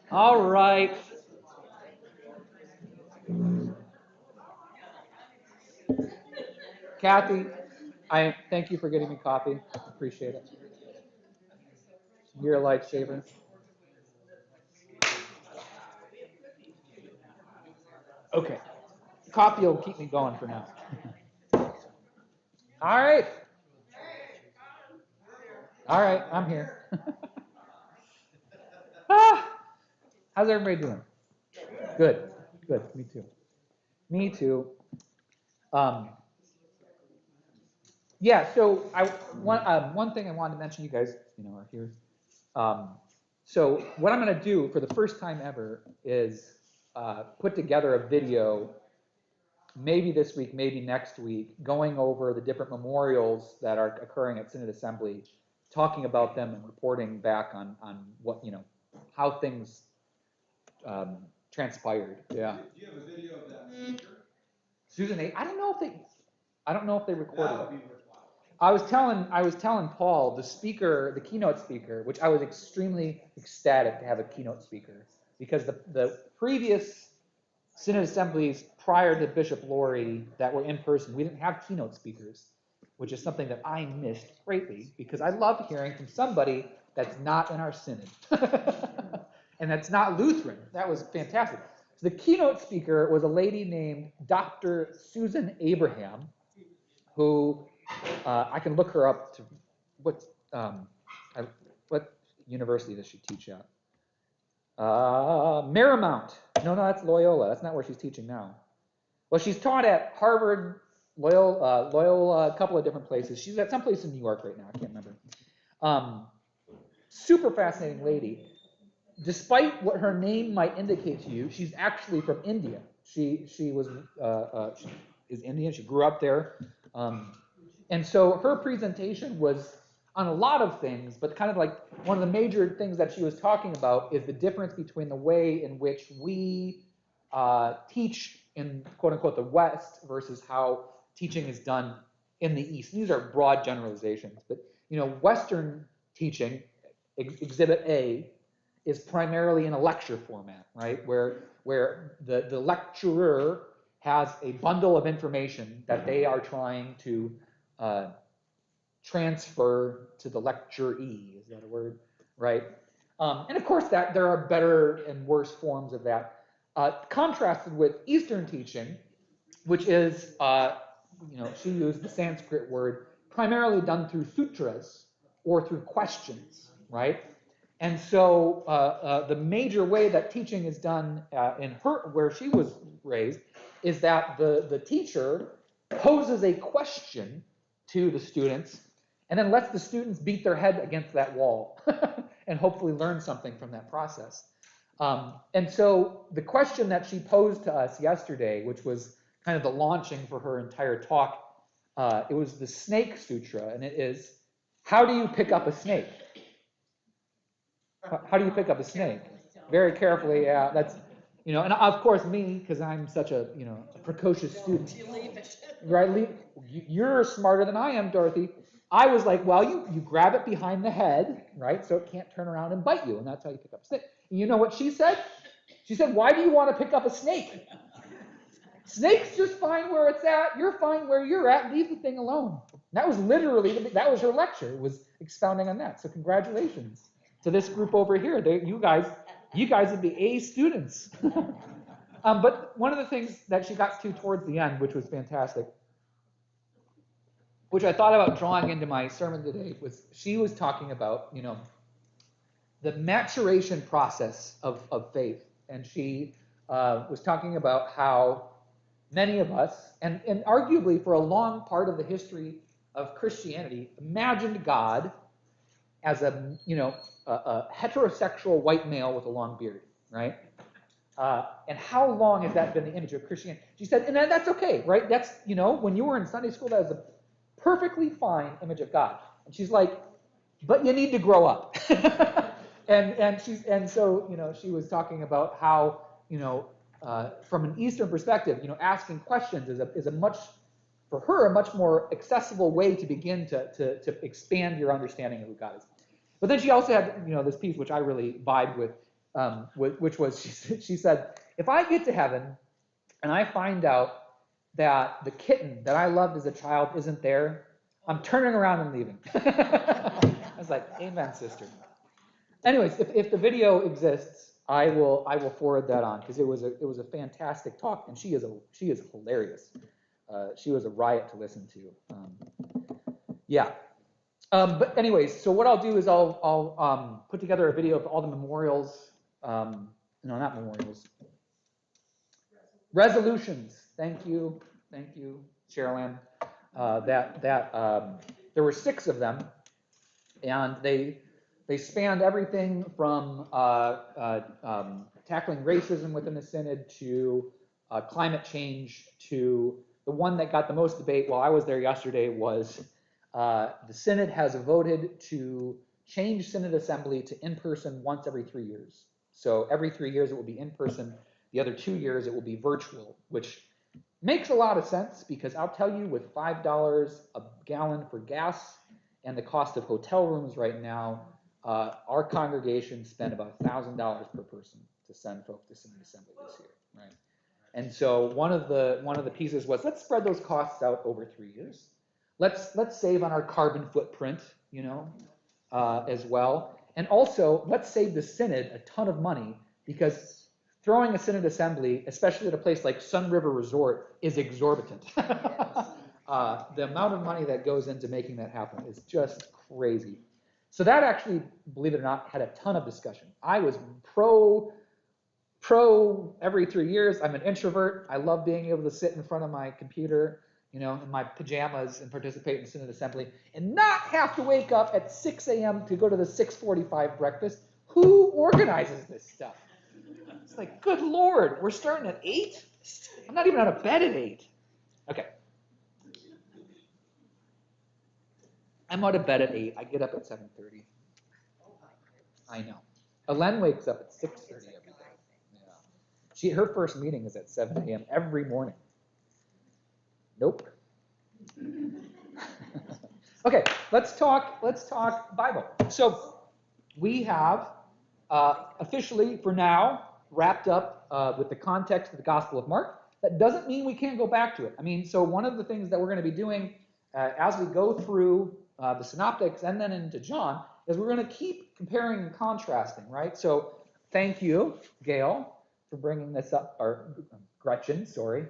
All right. Kathy, I thank you for getting me coffee. Appreciate it. You're a lifesaver. Okay. Coffee will keep me going for now. All right. All right, I'm here. How's everybody doing? Good. Good. Me too. Me too. Um, yeah. So one thing I wanted to mention, you guys, are here. Um, so what I'm going to do for the first time ever is put together a video, maybe this week, maybe next week, going over the different memorials that are occurring at Synod Assembly, talking about them and reporting back on what, how things transpired. Yeah. Do you have a video of that speaker? Susan A. I don't know if they recorded That would it. be worthwhile. I was telling Paul, the keynote speaker, which I was extremely ecstatic to have a keynote speaker, because the previous Synod assemblies prior to Bishop Laurie that were in person, we didn't have keynote speakers, which is something that I missed greatly, because I love hearing from somebody that's not in our synod and that's not Lutheran. That was fantastic. So the keynote speaker was a lady named Dr. Susan Abraham, who I can look her up to what university does she teach at? Marymount. No, that's Loyola. That's not where she's teaching now. Well, she's taught at Harvard, Loyola, a couple of different places. She's at some place in New York right now. I can't remember. Super fascinating lady. Despite what her name might indicate to you, she's actually from India. She is Indian. She grew up there. And so her presentation was on a lot of things, but kind of like one of the major things that she was talking about is the difference between the way in which we teach in quote unquote the West versus how teaching is done in the East. These are broad generalizations, but Western teaching, Exhibit A, is primarily in a lecture format, right? Where the lecturer has a bundle of information that they are trying to transfer to the lecturee. Is that a word? Right? And of course, that there are better and worse forms of that. Contrasted with Eastern teaching, which is, she used the Sanskrit word, primarily done through sutras or through questions, right? And so the major way that teaching is done in where she was raised, is that the teacher poses a question to the students and then lets the students beat their head against that wall and hopefully learn something from that process. And so the question that she posed to us yesterday, which was kind of the launching for her entire talk, it was the Snake Sutra, and it is, how do you pick up a snake? How do you pick up a snake? Very carefully, yeah. That's, and of course me, because I'm such a, a precocious student. Right? You're smarter than I am, Dorothy. I was like, well, you grab it behind the head, right? So it can't turn around and bite you, and that's how you pick up a snake. And you know what she said? She said, why do you want to pick up a snake? Snake's just fine where it's at. You're fine where you're at. Leave the thing alone. That was literally, that was her lecture, was expounding on that. So congratulations to this group over here. You guys would be A students. But one of the things that she got to towards the end, which was fantastic, which I thought about drawing into my sermon today, was she was talking about, the maturation process of faith. And she was talking about how many of us, and arguably for a long part of the history of Christianity, imagined God as a heterosexual white male with a long beard, right? And how long has that been the image of Christianity? She said, and that's okay, right? That's, when you were in Sunday school, that was a perfectly fine image of God. And she's like, but you need to grow up. and so she was talking about how, from an Eastern perspective, asking questions is a much, for her, a much more accessible way to begin to expand your understanding of who God is. But then she also had, this piece which I really vibe with, which was, she said, if I get to heaven and I find out that the kitten that I loved as a child isn't there, I'm turning around and leaving. I was like, amen, sister. Anyways, if the video exists, I will forward that on, because it was a fantastic talk, and she is hilarious. She was a riot to listen to. Yeah. But anyways, so what I'll do is I'll put together a video of all the memorials. No, not memorials. Resolutions. Thank you, Sherilyn. There were 6 of them, and they spanned everything from tackling racism within the synod to climate change, to the one that got the most debate while I was there yesterday was the synod has voted to change synod assembly to in-person once every 3 years. So every 3 years it will be in person. The other 2 years it will be virtual, which makes a lot of sense, because I'll tell you, with $5 a gallon for gas and the cost of hotel rooms right now, our congregation spent about $1,000 per person to send folks to synod assembly this year, right? And so one of the pieces was, let's spread those costs out over 3 years. Let's save on our carbon footprint, as well. And also, let's save the synod a ton of money, because throwing a synod assembly, especially at a place like Sun River Resort, is exorbitant. The amount of money that goes into making that happen is just crazy. So that actually, believe it or not, had a ton of discussion. I was pro every 3 years. I'm an introvert. I love being able to sit in front of my computer, in my pajamas and participate in the synod assembly, and not have to wake up at 6 a.m. to go to the 6:45 breakfast. Who organizes this stuff? It's like, good Lord, we're starting at 8? I'm not even out of bed at 8. Okay. I'm out of bed at 8. I get up at 7:30. I know. Elen wakes up at 6:30 every day. Yeah. Her first meeting is at 7 a.m. every morning. Nope. Okay, let's talk Bible. So we have officially, for now, wrapped up with the context of the Gospel of Mark. That doesn't mean we can't go back to it. I mean, so one of the things that we're going to be doing as we go through the Synoptics and then into John is we're going to keep comparing and contrasting, right? So thank you, Gail, for bringing this up, or Gretchen, sorry.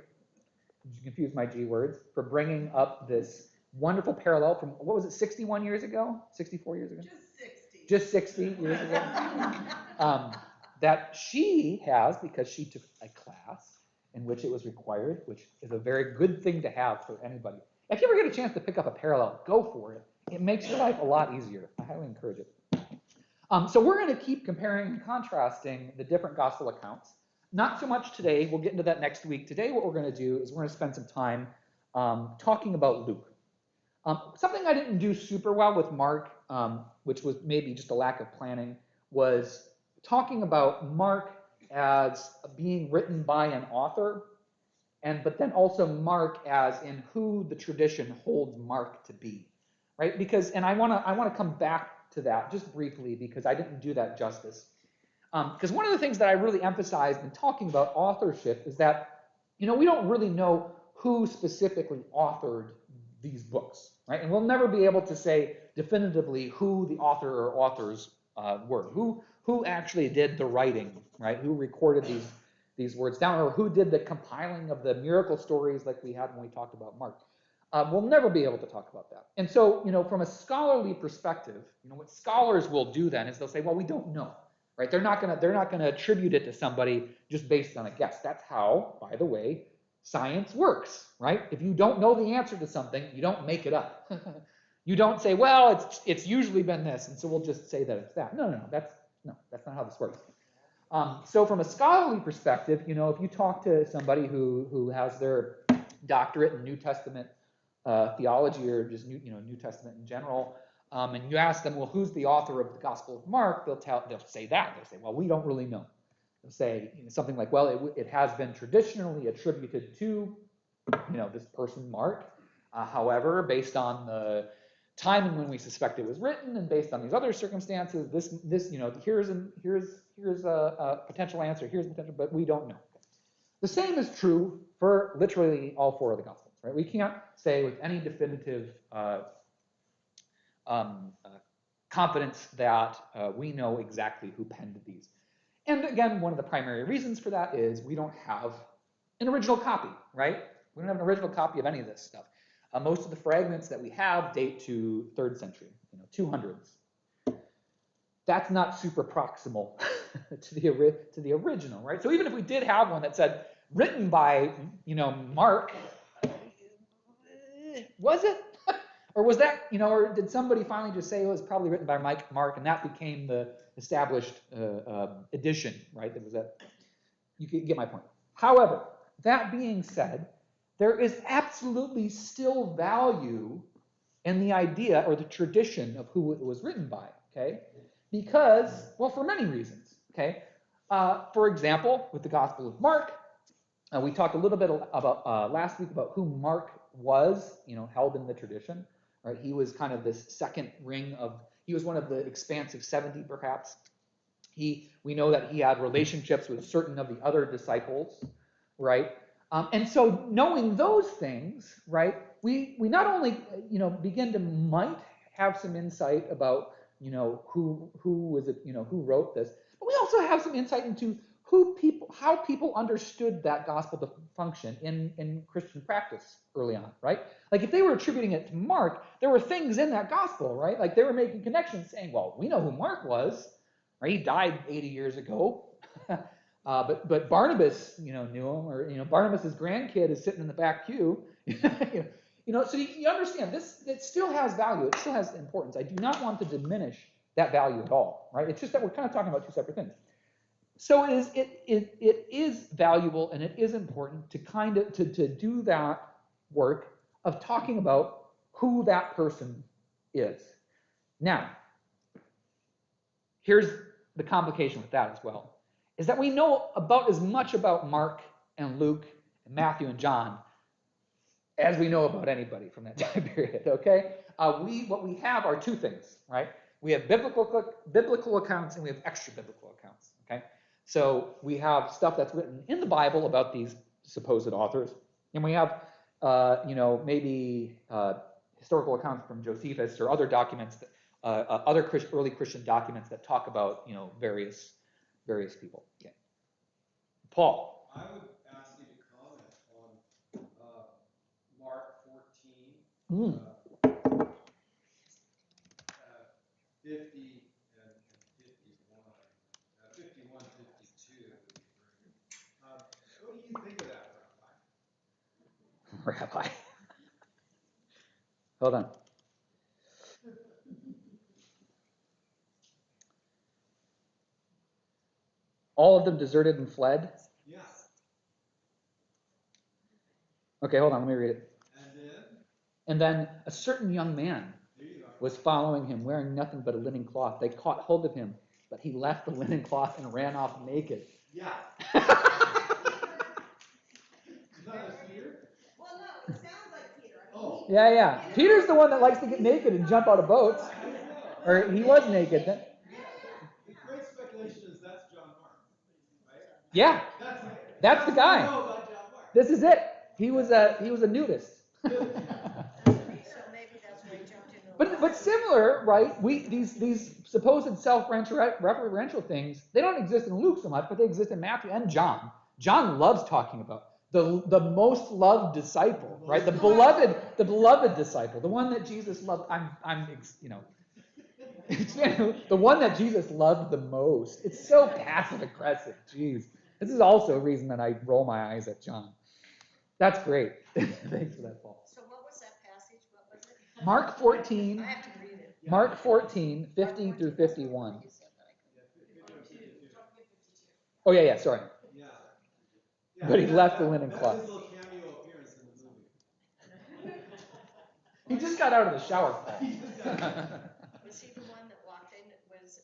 You confuse my G words, for bringing up this wonderful parallel from, what was it, 61 years ago? 64 years ago? Just 60 years ago. That she has, because she took a class in which it was required, which is a very good thing to have for anybody. If you ever get a chance to pick up a parallel, go for it. It makes your life a lot easier. I highly encourage it. So we're going to keep comparing and contrasting the different gospel accounts. Not so much today. We'll get into that next week. Today what we're going to do is we're going to spend some time talking about Luke. Something I didn't do super well with Mark, which was maybe just a lack of planning, was talking about Mark as being written by an author, but then also Mark as in who the tradition holds Mark to be, right? Because, and I want to come back to that just briefly, because I didn't do that justice. Because one of the things that I really emphasized in talking about authorship is that, we don't really know who specifically authored these books, right? And we'll never be able to say definitively who the author or authors were, who actually did the writing, right? Who recorded these words down, or who did the compiling of the miracle stories like we had when we talked about Mark. We'll never be able to talk about that. And so, from a scholarly perspective, what scholars will do then is they'll say, well, we don't know, right? They're not gonna attribute it to somebody just based on a guess. That's how, by the way, science works, right? If you don't know the answer to something, you don't make it up. You don't say, well, it's usually been this, and so we'll just say that it's that. No, that's not how this works. So from a scholarly perspective, if you talk to somebody who has their doctorate in New Testament theology, or just New Testament in general, and you ask them, well, who's the author of the Gospel of Mark? They'll say that. They'll say, well, we don't really know. They'll say something like, well, it has been traditionally attributed to this person Mark. However, based on time and when we suspect it was written, and based on these other circumstances, this here's a potential answer, here's a potential, but we don't know. The same is true for literally all four of the Gospels, right? We can't say with any definitive confidence that we know exactly who penned these. And again, one of the primary reasons for that is we don't have an original copy, right? We don't have an original copy of any of this stuff. Most of the fragments that we have date to 3rd century, 200s. That's not super proximal to the original, right? So even if we did have one that said written by, Mark, was it? Or was that, or did somebody finally just say it was probably written by Mark, and that became the established edition, right? That was that. You get my point. However, that being said, there is absolutely still value in the idea or the tradition of who it was written by, okay? Because, well, for many reasons, okay? For example, with the Gospel of Mark, we talked a little bit about last week about who Mark was, held in the tradition, right? He was kind of this second ring of, he was one of the expansive 70, perhaps. We know that he had relationships with certain of the other disciples, right? And so knowing those things, right, we not only, begin to might have some insight about, who was it, who wrote this, but we also have some insight into how people understood that gospel to function in Christian practice early on, right? Like if they were attributing it to Mark, there were things in that gospel, right? Like they were making connections saying, well, we know who Mark was, right? He died 80 years ago. But Barnabas, knew him, or Barnabas's grandkid is sitting in the back pew. So you understand this. It still has value. It still has importance. I do not want to diminish that value at all, right? It's just that we're kind of talking about two separate things. So it is valuable and it is important to kind of to do that work of talking about who that person is. Now, here's the complication with that as well, is that we know about as much about Mark and Luke and Matthew and John as we know about anybody from that time period, okay? What we have are two things, right? We have biblical accounts and we have extra biblical accounts, okay? So we have stuff that's written in the Bible about these supposed authors, and we have, maybe historical accounts from Josephus or other documents, that, other early Christian documents that talk about, various people. Yeah. Paul. I would ask you to comment on Mark 14, 50 and 51, 51, 52. What do you think of that, Rabbi? Rabbi. Hold on. All of them deserted and fled? Yeah. Okay, hold on, let me read it. And then a certain young man was following him, wearing nothing but a linen cloth. They caught hold of him, but he left the linen cloth and ran off naked. Yeah. Is that Peter? Well, no, it sounds like Peter. Yeah. Peter's the one that likes to get naked and jump out of boats. Or he was naked then. The great speculation is that's John Mark, right? Yeah. That's the guy. What we know about John Mark. This is it. He was a nudist. But similar, right? These supposed self-referential things, they don't exist in Luke so much, but they exist in Matthew and John. John loves talking about the most loved disciple, right? The beloved disciple, the one that Jesus loved. The one that Jesus loved the most. It's so passive aggressive. Jeez, this is also a reason that I roll my eyes at John. That's great. Thanks for that, Paul. So what was that passage? What was it? Mark 14. I have to read it. Mark 14, 50 through 51. Oh, yeah, sorry. Yeah. But he left the linen cloth. That's his little cameo appearance in the movie. He just got out of the shower. Was he the one that walked in, was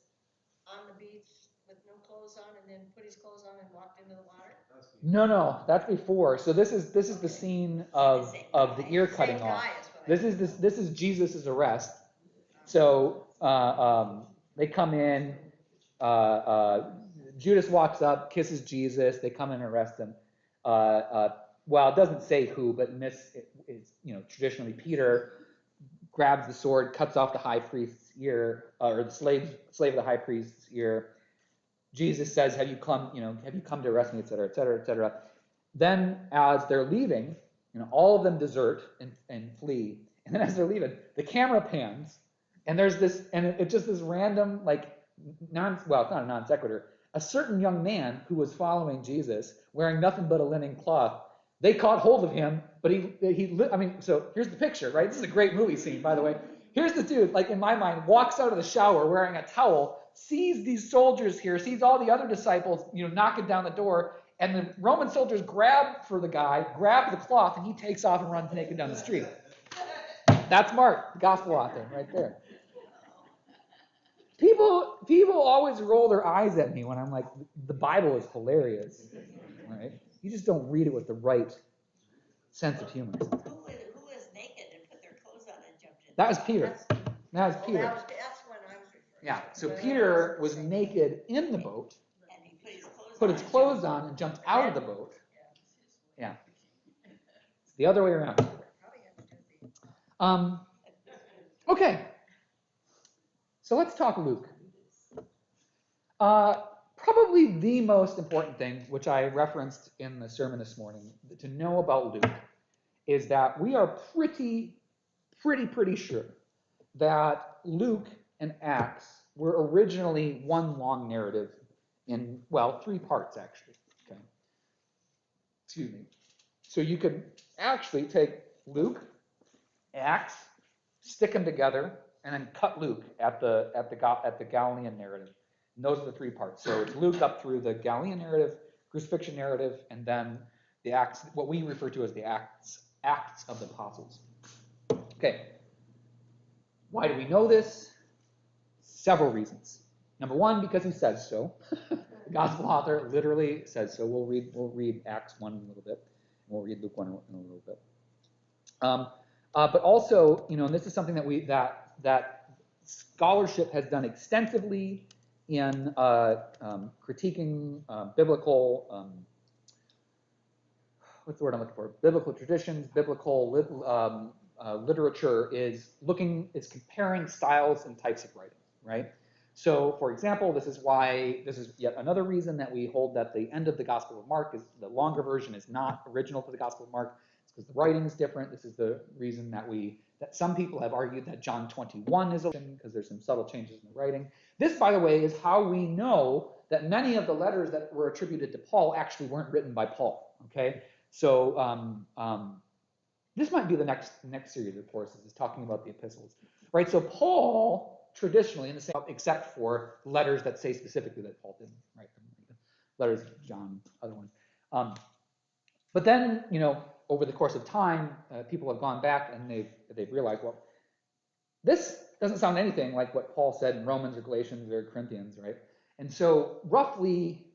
on the beach with no clothes on and then put his clothes on and walked into the water? No, that's before. So this is the scene of the ear cutting off. This is Jesus' arrest. So they come in. Judas walks up, kisses Jesus. They come in and arrest him. Well, it doesn't say who, but in this, it's traditionally Peter grabs the sword, cuts off the high priest's ear, or the slave of the high priest's ear. Jesus says, "Have you come to arrest me?" Et cetera, et cetera, et cetera. Then, as they're leaving, all of them desert and flee. And then, as they're leaving, the camera pans, and there's this, and it's just this random, it's not a non sequitur. A certain young man who was following Jesus, wearing nothing but a linen cloth, they caught hold of him, but so here's the picture, right? This is a great movie scene, by the way. Here's the dude, in my mind, walks out of the shower wearing a towel, sees these soldiers here, sees all the other disciples, knocking down the door, and the Roman soldiers grab the cloth, and he takes off and runs naked down the street. That's Mark, the gospel author, right there. People always roll their eyes at me when I'm like, the Bible is hilarious, right? You just don't read it with the right sense of humor. Who is naked and put their clothes on and jumped in? That was Peter. That's when I was referring to. Yeah, so Peter was naked in the boat, And he put his clothes on and jumped out of the boat. Yeah. It's the other way around. Okay. So let's talk Luke. Probably the most important thing, which I referenced in the sermon this morning, to know about Luke, is that we are pretty sure that Luke and Acts were originally one long narrative in, 3 parts, actually. Okay. Excuse me. So you could actually take Luke, Acts, stick them together, and then cut Luke at the Galilean narrative. And those are the 3 parts. So it's Luke up through the Galilean narrative, crucifixion narrative, and then the Acts, what we refer to as the Acts of the Apostles. Okay. Why do we know this? Several reasons. Number 1, because he says so. The gospel author literally says so. We'll read Acts 1 in a little bit, and we'll read Luke 1 in a little bit. But also, and this is something that scholarship has done extensively in critiquing biblical, what's the word I'm looking for? Biblical traditions, biblical literature is comparing styles and types of writing, right? So, for example, this is yet another reason that we hold that the end of the Gospel of Mark, is the longer version, is not original to the Gospel of Mark. It's because the writing is different. This is the reason that some people have argued that John 21 is because there's some subtle changes in the writing. This, by the way, is how we know that many of the letters that were attributed to Paul actually weren't written by Paul. Okay, so this might be the next series of courses, is talking about the epistles, right? So Paul traditionally, in the same, except for letters that say specifically that Paul didn't write them, letters of John, other ones. But then, over the course of time, people have gone back and they've realized, well, this doesn't sound anything like what Paul said in Romans or Galatians or Corinthians, right? And so roughly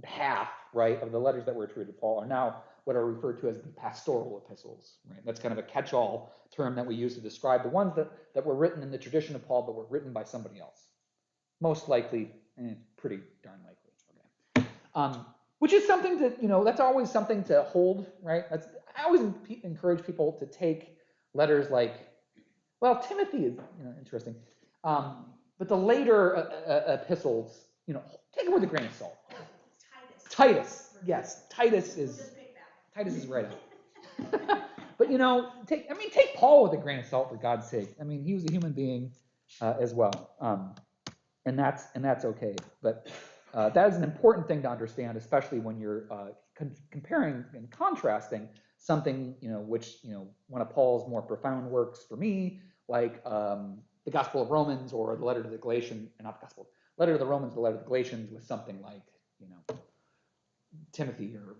half, right, of the letters that were attributed to Paul are now what are referred to as the pastoral epistles, right? That's kind of a catch-all term that we use to describe the ones that were written in the tradition of Paul but were written by somebody else. Most likely, pretty darn likely, okay? Which is something to, that's always something to hold, right? I always encourage people to take letters like, well, Timothy is interesting, but the later epistles, take it with a grain of salt. Titus, yes, Titus is right out. But take Paul with a grain of salt, for God's sake. I mean, he was a human being as well, and that's okay. But that is an important thing to understand, especially when you're comparing and contrasting something, which one of Paul's more profound works for me, like the Gospel of Romans or the letter to the Galatians, not the Gospel, letter to the Romans, the letter to the Galatians, with something like Timothy or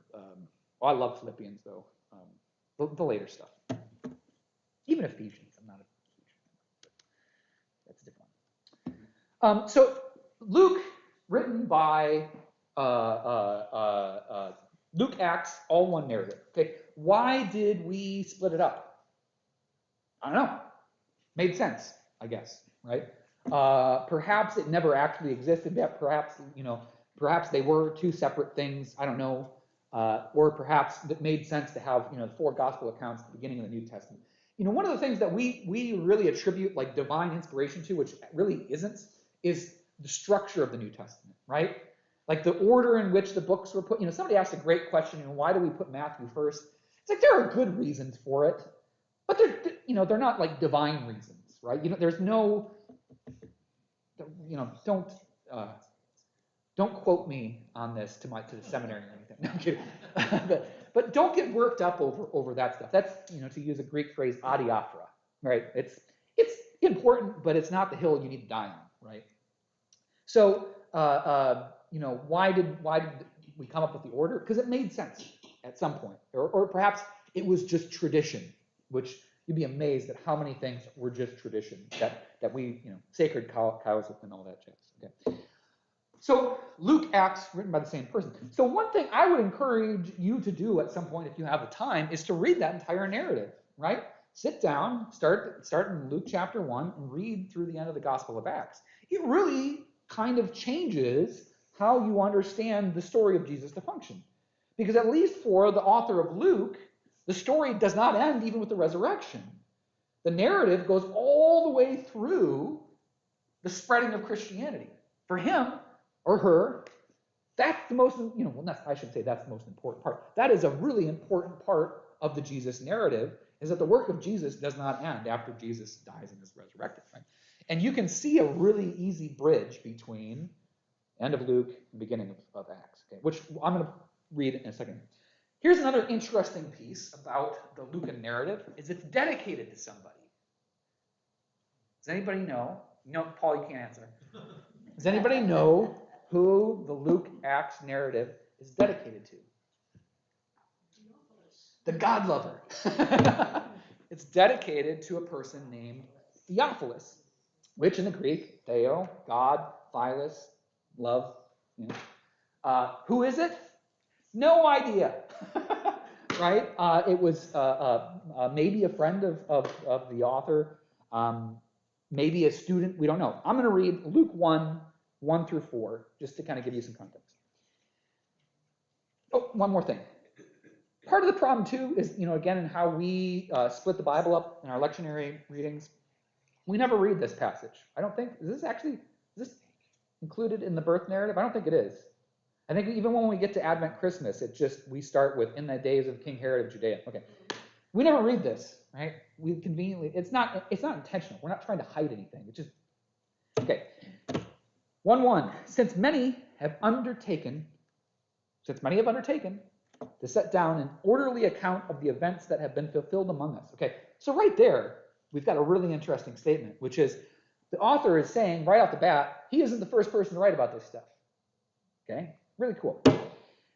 I love Philippians though, the later stuff. Even Ephesians, I'm not a huge fan, but that's a different one. So Luke, written by Luke, Acts, all one narrative. Okay, why did we split it up? I don't know. Made sense, I guess. right? Perhaps it never actually existed. That perhaps they were two separate things. I don't know. Or perhaps it made sense to have, the four gospel accounts at the beginning of the New Testament. One of the things that we really attribute like divine inspiration to, which really isn't, is the structure of the New Testament, right? Like the order in which the books were put. Somebody asked a great question, why do we put Matthew first? It's like there are good reasons for it, but they're not like divine reasons, right? There's no, don't quote me on this to the seminary or anything. No, I'm kidding. but don't get worked up over that stuff. That's, to use a Greek phrase, adiaphora, right? It's important, but it's not the hill you need to die on, right? So, why did we come up with the order? Because it made sense at some point, or perhaps it was just tradition, which you'd be amazed at how many things were just tradition that we, sacred cows and all that jazz. Okay. So Luke, Acts, written by the same person. So one thing I would encourage you to do at some point, if you have the time, is to read that entire narrative, right? Sit down, start in Luke chapter 1, and read through the end of the Gospel of Acts. It really kind of changes how you understand the story of Jesus to function. Because at least for the author of Luke, the story does not end even with the resurrection. The narrative goes all the way through the spreading of Christianity. For him or her, that's the most, I should say that's the most important part. That is a really important part of the Jesus narrative, is that the work of Jesus does not end after Jesus dies and is resurrected, right? And you can see a really easy bridge between end of Luke and beginning of Acts, okay, which I'm going to read in a second. Here's another interesting piece about the Lucan narrative, is it's dedicated to somebody. Does anybody know? Paul, you can't answer. Does anybody know who the Luke Acts narrative is dedicated to? The God lover. It's dedicated to a person named Theophilus, which in the Greek, Theo, God, Philus, love. Who is it? No idea. Right? It was maybe a friend of the author, maybe a student. We don't know. I'm going to read Luke 1 through 4, just to kind of give you some context. Oh, one more thing. Part of the problem, too, is, again, in how we split the Bible up in our lectionary readings, we never read this passage. I don't think, is this included in the birth narrative? I don't think it is. I think even when we get to Advent Christmas, we start with, in the days of King Herod of Judea. Okay. We never read this, right? We conveniently, it's not intentional. We're not trying to hide anything. It's just, okay. 1:1, since many have undertaken to set down an orderly account of the events that have been fulfilled among us. Okay, so right there, we've got a really interesting statement, which is the author is saying right off the bat, he isn't the first person to write about this stuff. Okay, really cool.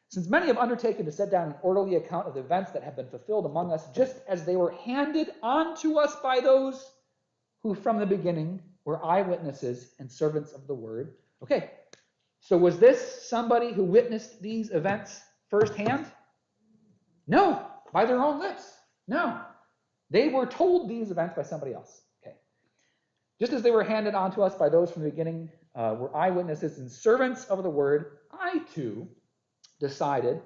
Since many have undertaken to set down an orderly account of the events that have been fulfilled among us, just as they were handed on to us by those who from the beginning were eyewitnesses and servants of the word. Okay, so was this somebody who witnessed these events firsthand? No, by their own lips. No, they were told these events by somebody else. Okay, just as they were handed on to us by those from the beginning were eyewitnesses and servants of the word, I too decided,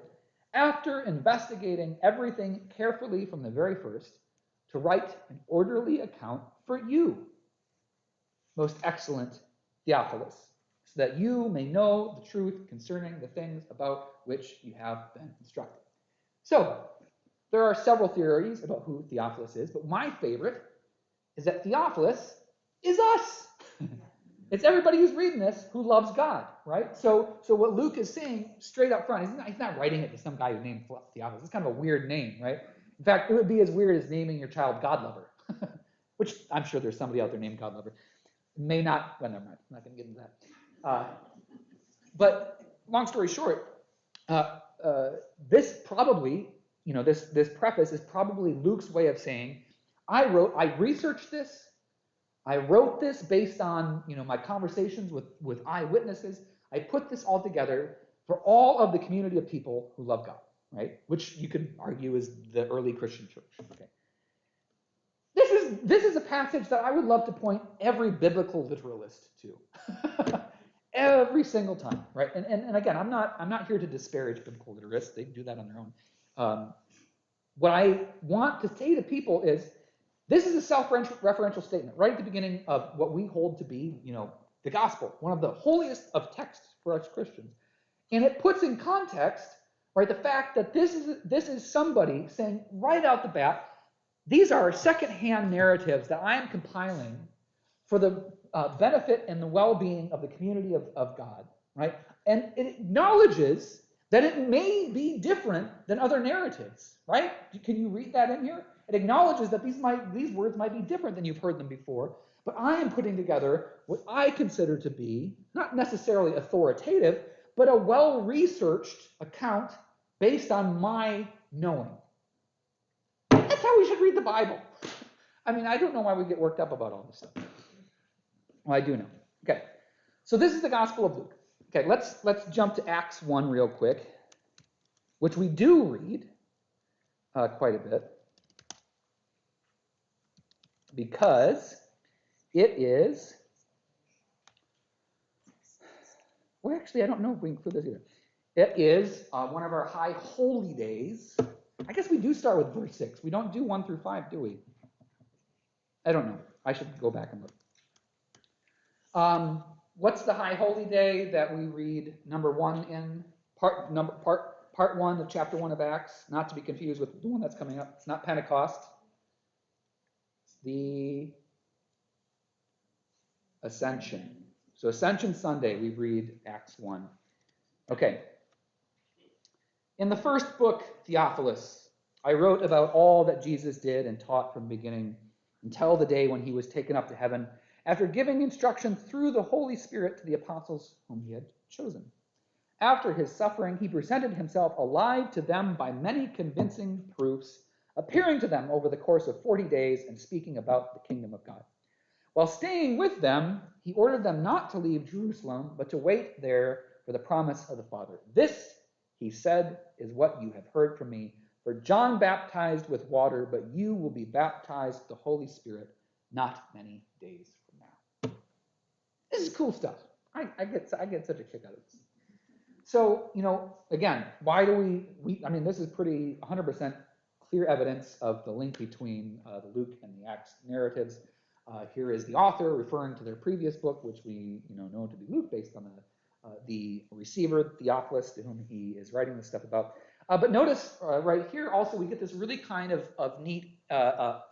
after investigating everything carefully from the very first, to write an orderly account for you, most excellent Theophilus, so that you may know the truth concerning the things about which you have been instructed. So, there are several theories about who Theophilus is, but my favorite is that Theophilus is us. It's everybody who's reading this who loves God, right? So what Luke is saying straight up front, he's not writing it to some guy who's named Theophilus. It's kind of a weird name, right? In fact, it would be as weird as naming your child God Lover, which I'm sure there's somebody out there named God Lover. May not, well, never mind. I'm not going to get into that. But long story short, this probably, this preface is probably Luke's way of saying, I researched this. I wrote this based on, my conversations with eyewitnesses. I put this all together for all of the community of people who love God, right? Which you could argue is the early Christian church. Okay. This is a passage that I would love to point every biblical literalist to. Every single time, right? And again, I'm not here to disparage biblical literalists. They do that on their own. What I want to say to people is, this is a self-referential statement right at the beginning of what we hold to be, the gospel, one of the holiest of texts for us Christians. And it puts in context, right, the fact that this is somebody saying right out the bat, these are secondhand narratives that I am compiling for the benefit and the well-being of the community of God, right? And it acknowledges that it may be different than other narratives, right? Can you read that in here? It acknowledges that these words might be different than you've heard them before, but I am putting together what I consider to be not necessarily authoritative, but a well-researched account based on my knowing. That's how we should read the Bible. I mean, I don't know why we get worked up about all this stuff. Well, I do know. Okay, so this is the Gospel of Luke. Okay, let's jump to Acts 1 real quick, which we do read quite a bit, because it is, well, actually, I don't know if we include this either. It is one of our high holy days. I guess we do start with verse 6. We don't do 1 through 5, do we? I don't know. I should go back and look. What's the high holy day that we read number 1 in part 1 of chapter 1 of Acts? Not to be confused with the one that's coming up. It's not Pentecost. It's the Ascension. So Ascension Sunday, we read Acts 1. Okay. In the first book, Theophilus, I wrote about all that Jesus did and taught from the beginning until the day when he was taken up to heaven, after giving instruction through the Holy Spirit to the apostles whom he had chosen. After his suffering, he presented himself alive to them by many convincing proofs, appearing to them over the course of 40 days and speaking about the kingdom of God. While staying with them, he ordered them not to leave Jerusalem, but to wait there for the promise of the Father. This, he said, is what you have heard from me. For John baptized with water, but you will be baptized with the Holy Spirit not many days from now. This is cool stuff. I get such a kick out of this. So, again, why do I mean, this is pretty 100% clear evidence of the link between the Luke and the Acts narratives. Here is the author referring to their previous book, which we know to be Luke, based on the receiver, Theophilus, to whom he is writing this stuff about. But notice right here also we get this really kind of neat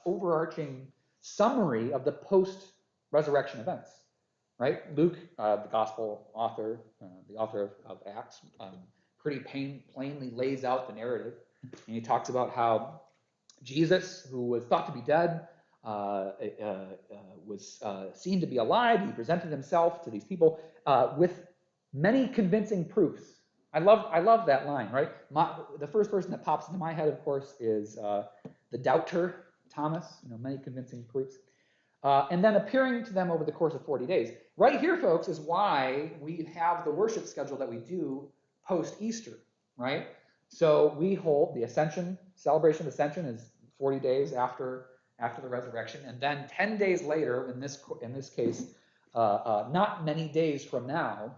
overarching summary of the post-resurrection events. Right? Luke, the gospel author, the author of Acts, pretty plainly lays out the narrative. And he talks about how Jesus, who was thought to be dead, was seen to be alive. He presented himself to these people with many convincing proofs. I love that line, right? The first person that pops into my head, of course, is the doubter, Thomas, many convincing proofs. And then appearing to them over the course of 40 days. Right here, folks, is why we have the worship schedule that we do post-Easter, right? So we hold the Ascension, celebration of Ascension is 40 days after the resurrection, and then 10 days later, in this case, not many days from now,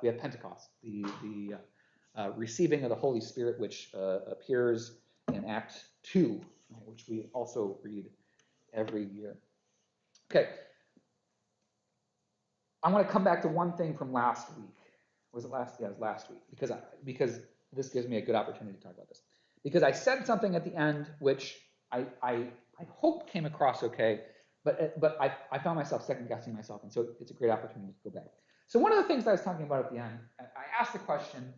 we have Pentecost, the receiving of the Holy Spirit, which appears in Act 2, which we also read every year. Okay, I want to come back to one thing from last week. Was it last? Yeah, it was last week, because this gives me a good opportunity to talk about this. Because I said something at the end which I hope came across okay, but I found myself second guessing myself, and so it's a great opportunity to go back. So one of the things I was talking about at the end, I asked the question,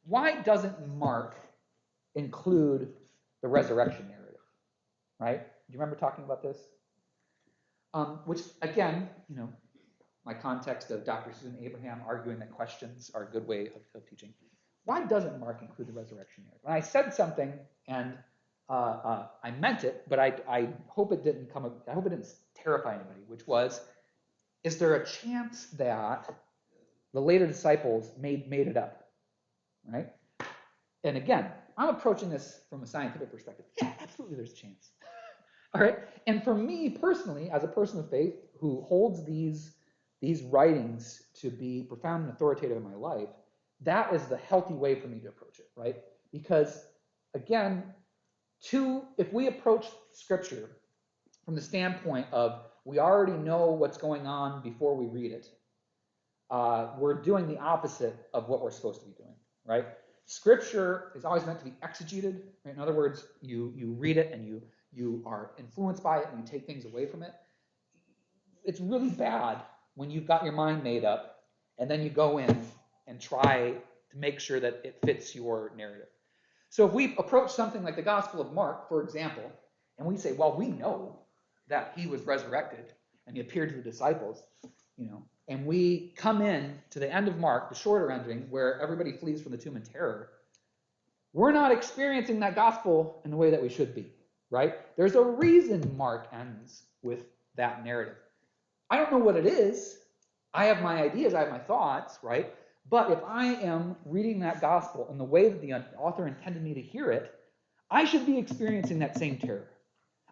why doesn't Mark include the resurrection narrative? Right? Do you remember talking about this? Which, again, my context of Dr. Susan Abraham arguing that questions are a good way of teaching. Why doesn't Mark include the resurrection narrative? And I said something, and I meant it, but I hope it didn't terrify anybody, which was, is there a chance that the later disciples made it up, right? And again, I'm approaching this from a scientific perspective. Yeah, absolutely there's a chance. All right. And for me personally, as a person of faith who holds these writings to be profound and authoritative in my life, that is the healthy way for me to approach it, right? Because again, if we approach Scripture from the standpoint of we already know what's going on before we read it, we're doing the opposite of what we're supposed to be doing, right? Scripture is always meant to be exegeted. Right? In other words, you read it and you are influenced by it and you take things away from it. It's really bad when you've got your mind made up and then you go in and try to make sure that it fits your narrative. So if we approach something like the Gospel of Mark, for example, and we say, well, we know that he was resurrected and he appeared to the disciples, and we come in to the end of Mark, the shorter ending, where everybody flees from the tomb in terror, we're not experiencing that gospel in the way that we should be, right? There's a reason Mark ends with that narrative. I don't know what it is. I have my ideas, I have my thoughts, right? But if I am reading that gospel in the way that the author intended me to hear it, I should be experiencing that same terror.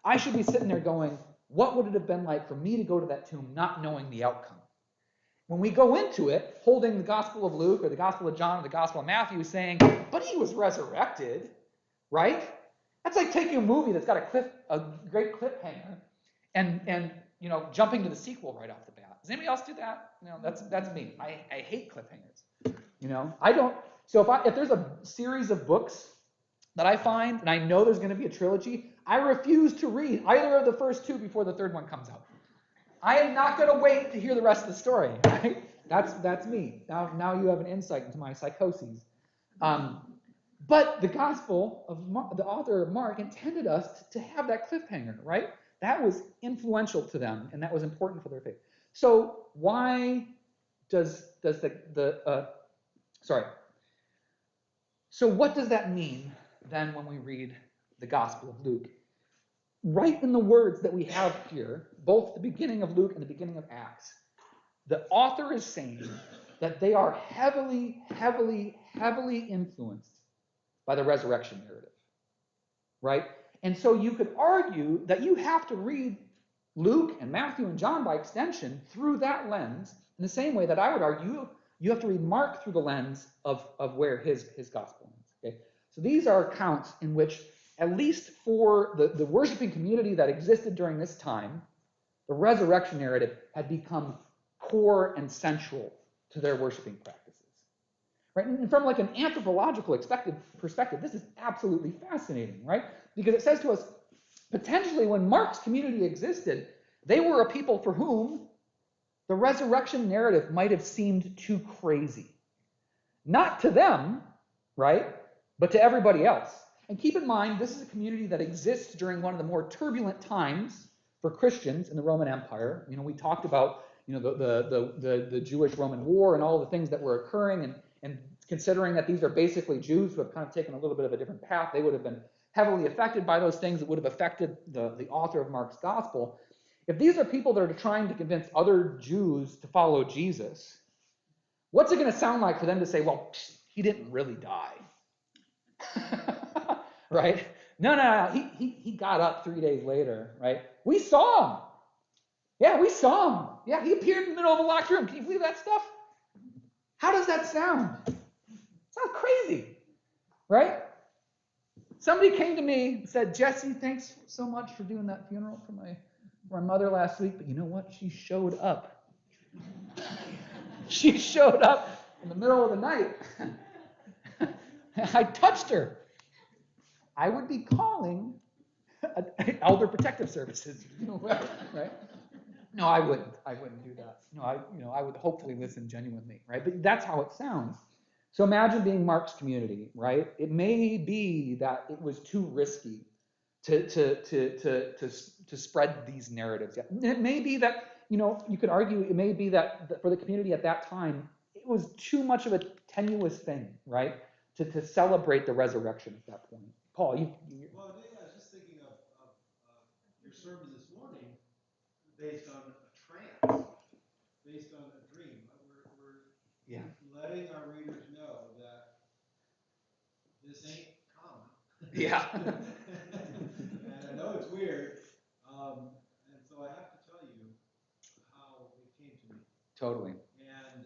I should be sitting there going, what would it have been like for me to go to that tomb not knowing the outcome? When we go into it, holding the Gospel of Luke or the Gospel of John or the Gospel of Matthew saying, but he was resurrected, right? That's like taking a movie that's got a great cliffhanger and jumping to the sequel right off the bat. Does anybody else do that? That's me. I hate cliffhangers. I don't. So if there's a series of books that I find and I know there's going to be a trilogy, I refuse to read either of the first two before the third one comes out. I am not going to wait to hear the rest of the story. Right? That's me. Now you have an insight into my psychoses. But the gospel of the author of Mark intended us to have that cliffhanger, right? That was influential to them, and that was important for their faith. So why does So what does that mean then when we read the Gospel of Luke? Right in the words that we have here, both the beginning of Luke and the beginning of Acts, the author is saying that they are heavily, heavily, heavily influenced by the resurrection narrative, right? And so you could argue that you have to read Luke and Matthew and John by extension through that lens, in the same way that I would argue you have to read Mark through the lens of where his gospel ends. Okay? So these are accounts in which, at least for the worshiping community that existed during this time, the resurrection narrative had become core and central to their worshiping practices. Right? And from like an anthropological perspective, this is absolutely fascinating, right? Because it says to us, potentially when Mark's community existed, they were a people for whom the resurrection narrative might have seemed too crazy. Not to them, right? But to everybody else. And keep in mind, this is a community that exists during one of the more turbulent times for Christians in the Roman Empire. We talked about the Jewish-Roman War and all the things that were occurring, and considering that these are basically Jews who have kind of taken a little bit of a different path, they would have been heavily affected by those things that would have affected the author of Mark's gospel. If these are people that are trying to convince other Jews to follow Jesus, what's it going to sound like for them to say, well, he didn't really die? Right? No. He got up 3 days later, right? We saw him. Yeah, we saw him. Yeah, he appeared in the middle of a locked room. Can you believe that stuff? How does that sound? It sounds crazy, right? Somebody came to me and said, Jesse, thanks so much for doing that funeral for my mother last week, but you know what? She showed up. She showed up in the middle of the night. I touched her. I would be calling Elder Protective Services, right? No, I wouldn't. I wouldn't do that. No, I would hopefully listen genuinely, right? But that's how it sounds. So imagine being Mark's community, right? It may be that it was too risky to spread these narratives. It may be that, you could argue it may be that for the community at that time, it was too much of a tenuous thing, right? To celebrate the resurrection at that point. Paul, Well, yeah, I was just thinking of your sermon this morning based on a trance, based on a dream. We're letting our readers know that this ain't common. Yeah. And I know it's weird, Totally. And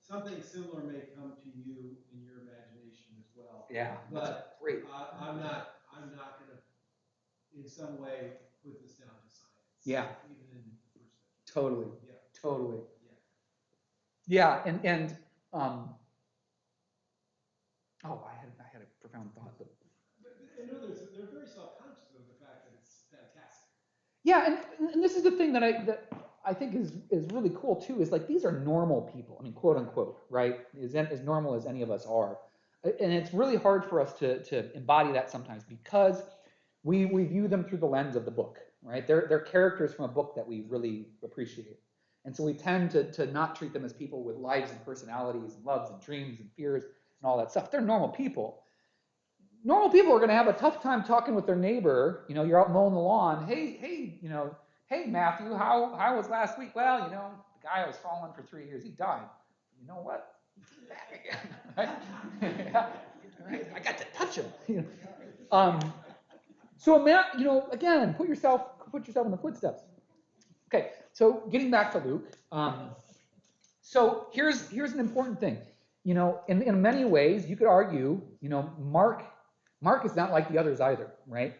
something similar may come to you in your imagination as well. Yeah, but great. I'm not going to, in some way, put this down to science. Yeah. Even in the first century. Totally. Yeah. Totally. Yeah. Yeah, and oh, I had a profound thought, but No, they're very self-conscious of the fact that it's fantastic. yeah, and this is the thing that I think is really cool too, is like these are normal people. I mean, quote unquote, right? As normal as any of us are. And it's really hard for us to embody that sometimes because we view them through the lens of the book, right? They're characters from a book that we really appreciate. And so we tend to not treat them as people with lives and personalities and loves and dreams and fears and all that stuff. They're normal people. Normal people are going to have a tough time talking with their neighbor. You know, you're out mowing the lawn. Hey, you know, hey, Matthew, how was last week? Well, you know, the guy I was following for 3 years, he died. You know what? Right? Yeah. Right? I got to touch him. So, you know, again, put yourself in the footsteps. Okay, so getting back to Luke. So here's an important thing. You know, in many ways, you could argue, you know, Mark is not like the others either, right?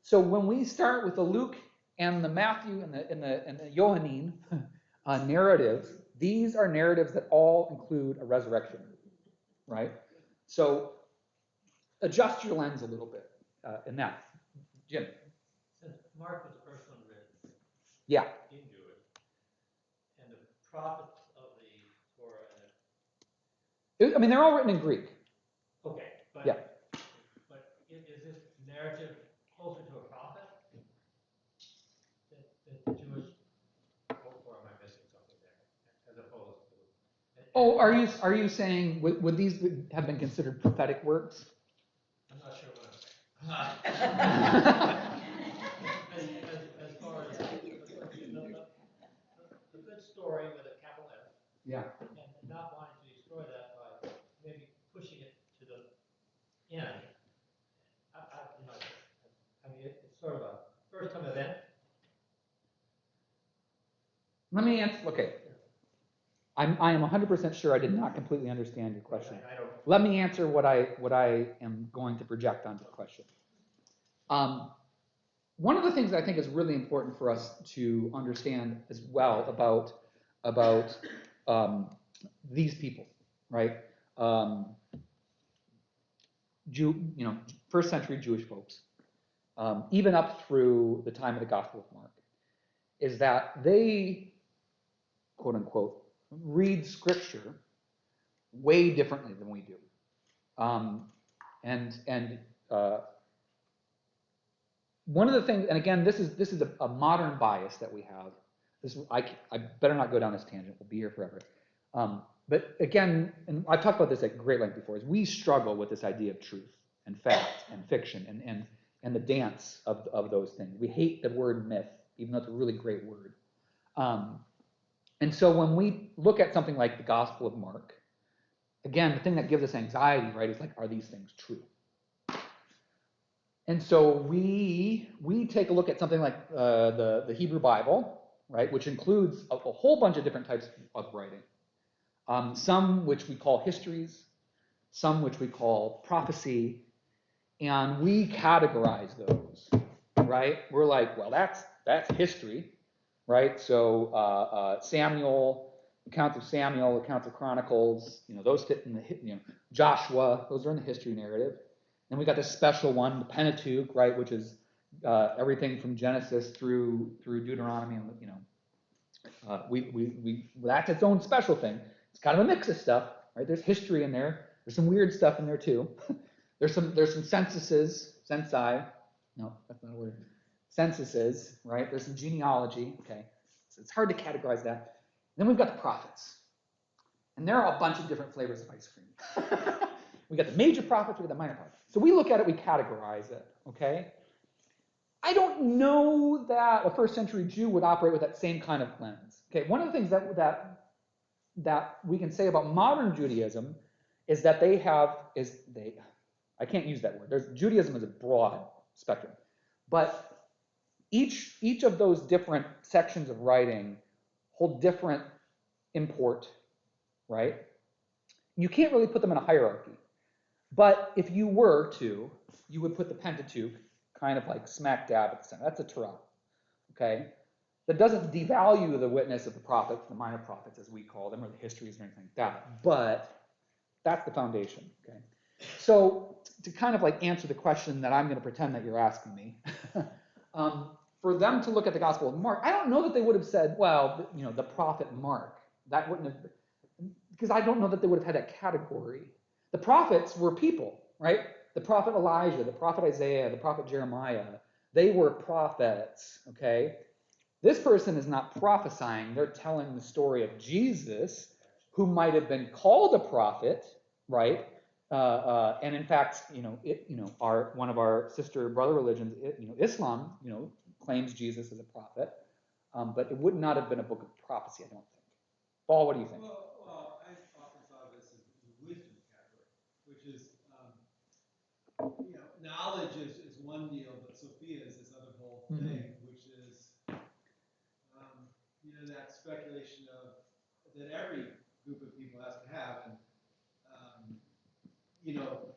So when we start with the Luke and the Matthew and the Johannine narratives, these are narratives that all include a resurrection, right? So adjust your lens a little bit in that. Jim. Since Mark was the first one written, Yeah. in Jewish, and the prophets of the Torah, I mean, they're all written in Greek. okay, but yeah. But is this narrative closer to a prophet than the Jewish, or am I missing something there? As opposed to. Oh, are you saying would these have been considered prophetic works? I'm not sure what I'm saying. As far as the good story with a capital S. Yeah. And not wanting to destroy that by maybe pushing it to the end. I'm not sure. I mean, it's sort of a first-time event. Let me answer. Okay. I am 100% sure I did not completely understand your question. I don't. Let me answer what I am going to project onto the question. One of the things I think is really important for us to understand as well about these people, right? First century Jewish folks, even up through the time of the Gospel of Mark, is that they, quote unquote, read Scripture way differently than we do. One of the things, and again, this is a modern bias that we have. I better not go down this tangent. We'll be here forever. But again, and I've talked about this at great length before, is we struggle with this idea of truth and fact and fiction and the dance of those things. We hate the word myth, even though it's a really great word. And so when we look at something like the Gospel of Mark, again, the thing that gives us anxiety, right, is like, are these things true? And so we take a look at something like the Hebrew Bible, right, which includes a whole bunch of different types of writing. Some which we call histories, some which we call prophecy, and we categorize those, right? We're like, well, that's history, right? So Samuel, accounts of Samuel, accounts of Chronicles, those fit in the Joshua, those are in the history narrative. Then we got this special one, the Pentateuch, right, which is everything from Genesis through Deuteronomy, and that's its own special thing. It's kind of a mix of stuff, right? There's history in there. There's some weird stuff in there too. There's some censuses, censi. No, that's not a word. Censuses, right? There's some genealogy. Okay, so it's hard to categorize that. Then we've got the prophets, and there are a bunch of different flavors of ice cream. We got the major prophets, we got the minor prophets. So we look at it, we categorize it. Okay. I don't know that a first century Jew would operate with that same kind of lens. Okay, one of the things that we can say about modern Judaism is that I can't use that word. Judaism is a broad spectrum, but each of those different sections of writing hold different import, right? You can't really put them in a hierarchy. But if you were to, you would put the Pentateuch kind of like smack dab at the center. That's a Torah, okay? That doesn't devalue the witness of the prophets, the minor prophets as we call them, or the histories or anything like that. But that's the foundation, okay? So to kind of like answer the question that I'm going to pretend that you're asking me, for them to look at the Gospel of Mark, I don't know that they would have said, well, you know, the prophet Mark. That wouldn't have, because I don't know that they would have had that category. The prophets were people, right? The prophet Elijah, the prophet Isaiah, the prophet Jeremiah, they were prophets, okay? This person is not prophesying. They're telling the story of Jesus, who might have been called a prophet, right? And in fact, one of our sister brother religions, Islam, claims Jesus as a prophet, but it would not have been a book of prophecy, I don't think. Paul, what do you think? Well, I often thought of this as the wisdom category, which is, knowledge is one deal, but Sophia is this other whole thing, which is, that speculation that every group of people has to have, and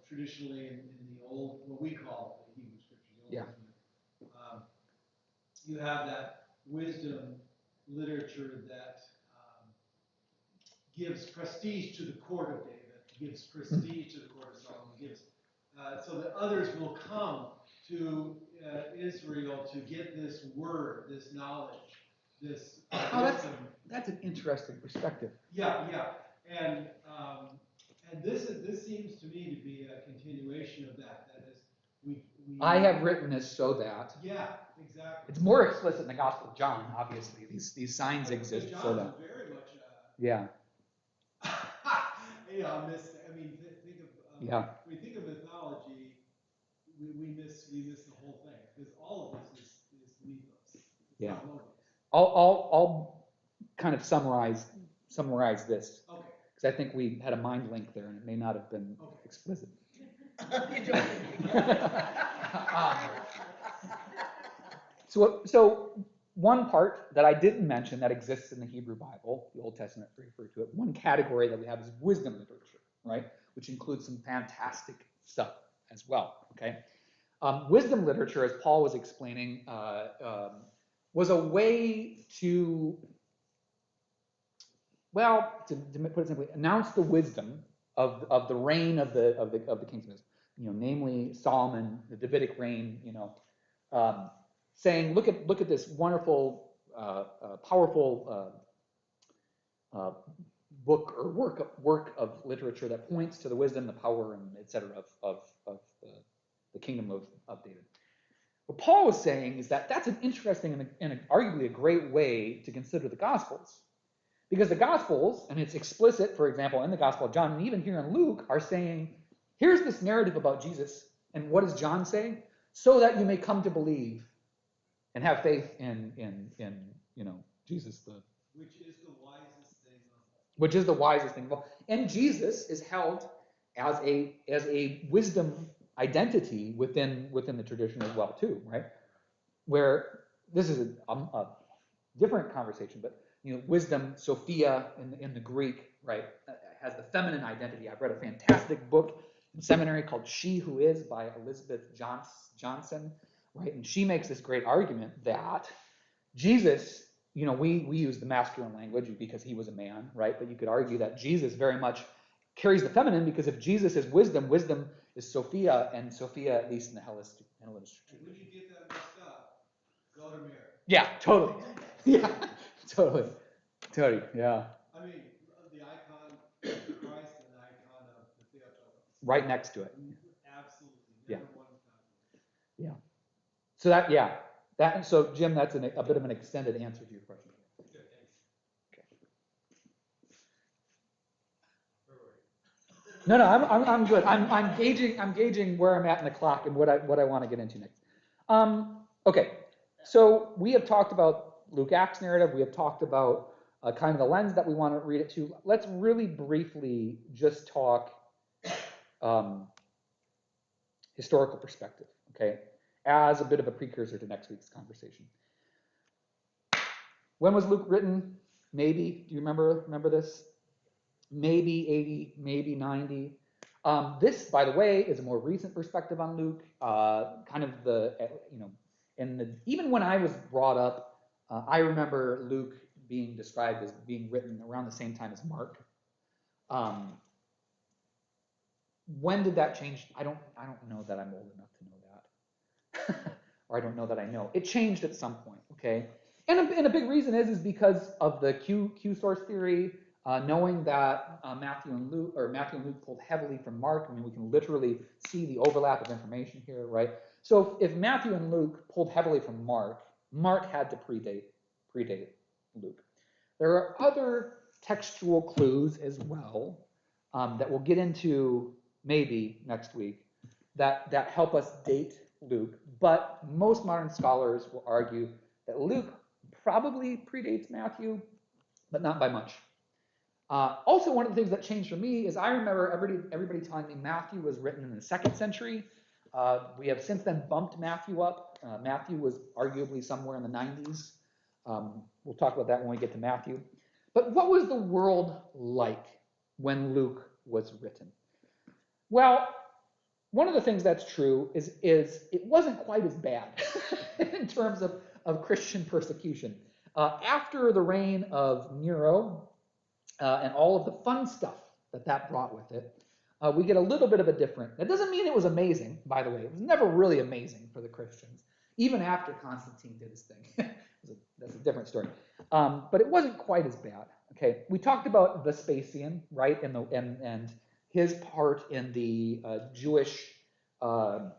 traditionally in the old, what we call the Hebrew Scriptures, the Old Testament, you have that wisdom literature that gives prestige to the court of David, gives prestige to the court of Solomon, gives so that others will come to Israel to get this word, this knowledge, this wisdom. That's an interesting perspective. Yeah, and this seems to me to be a continuation of that. That is, we I have written this so that. Yeah, exactly. It's more explicit in the Gospel of John, obviously. These signs exist John so that. is very much. Yeah. Think of when we think of mythology, we miss the whole thing, because all of this is mythos. It's not logos. I'll kind of summarize this. Okay. Because I think we had a mind link there, and it may not have been explicit. So one part that I didn't mention that exists in the Hebrew Bible, the Old Testament referred to it, one category that we have is wisdom literature, right? Which includes some fantastic stuff as well, okay? Wisdom literature, as Paul was explaining, was a way to put it simply, announce the wisdom of the reign of the kings, namely Solomon, the Davidic reign, saying, look at this wonderful, powerful book or work of literature that points to the wisdom, the power, and etc. of the kingdom of David. What Paul was saying is that that's an interesting and arguably a great way to consider the Gospels. Because the Gospels, and it's explicit, for example, in the Gospel of John, and even here in Luke, are saying, here's this narrative about Jesus, and what does John say? So that you may come to believe and have faith in Jesus, which is the wisest thing of all. Which is the wisest thing of all. And Jesus is held as a wisdom identity within the tradition as well, too, right? Where this is a different conversation, but wisdom, Sophia in the Greek, right, has the feminine identity. I've read a fantastic book in seminary called She Who Is by Elizabeth Johnson, right? And she makes this great argument that Jesus, we use the masculine language because he was a man, right? But you could argue that Jesus very much carries the feminine, because if Jesus is wisdom, wisdom is Sophia, and Sophia, at least in the Hellenistic tradition. When you get that messed up, go to Mary. Yeah, totally. Yeah, totally, yeah. I mean, the icon of Christ and the icon of the Theophilus. Right next to it. Absolutely. Yeah. Never one conflict. Yeah. So Jim, that's a bit of an extended answer to your question. Good, thanks. Okay. No, I'm good. I'm gauging where I'm at in the clock and what I want to get into next. Okay. So we have talked about Luke Acts narrative. We have talked about kind of the lens that we want to read it to. Let's really briefly just talk historical perspective, okay, as a bit of a precursor to next week's conversation. When was Luke written? maybe. Do you remember this? Maybe 80, maybe 90. This, by the way, is a more recent perspective on Luke. Kind of even when I was brought up, I remember Luke being described as being written around the same time as Mark. When did that change? I don't know that I'm old enough to know that, or I don't know that I know. It changed at some point, okay? And a big reason is because of the Q source theory, knowing that Matthew and Luke pulled heavily from Mark. I mean, we can literally see the overlap of information here, right? So if Matthew and Luke pulled heavily from Mark, Mark had to predate Luke. There are other textual clues as well that we'll get into maybe next week that help us date Luke, but most modern scholars will argue that Luke probably predates Matthew, but not by much. Also, one of the things that changed for me is I remember everybody telling me Matthew was written in the 2nd century. We have since then bumped Matthew up. Matthew was arguably somewhere in the 90s. We'll talk about that when we get to Matthew. But what was the world like when Luke was written? Well, one of the things that's true is it wasn't quite as bad in terms of Christian persecution. After the reign of Nero and all of the fun stuff that brought with it, we get a little bit of a different. That doesn't mean it was amazing, by the way. It was never really amazing for the Christians, even after Constantine did his thing. That's a different story. But it wasn't quite as bad. Okay, we talked about Vespasian, right, and his part in the Jewish Roman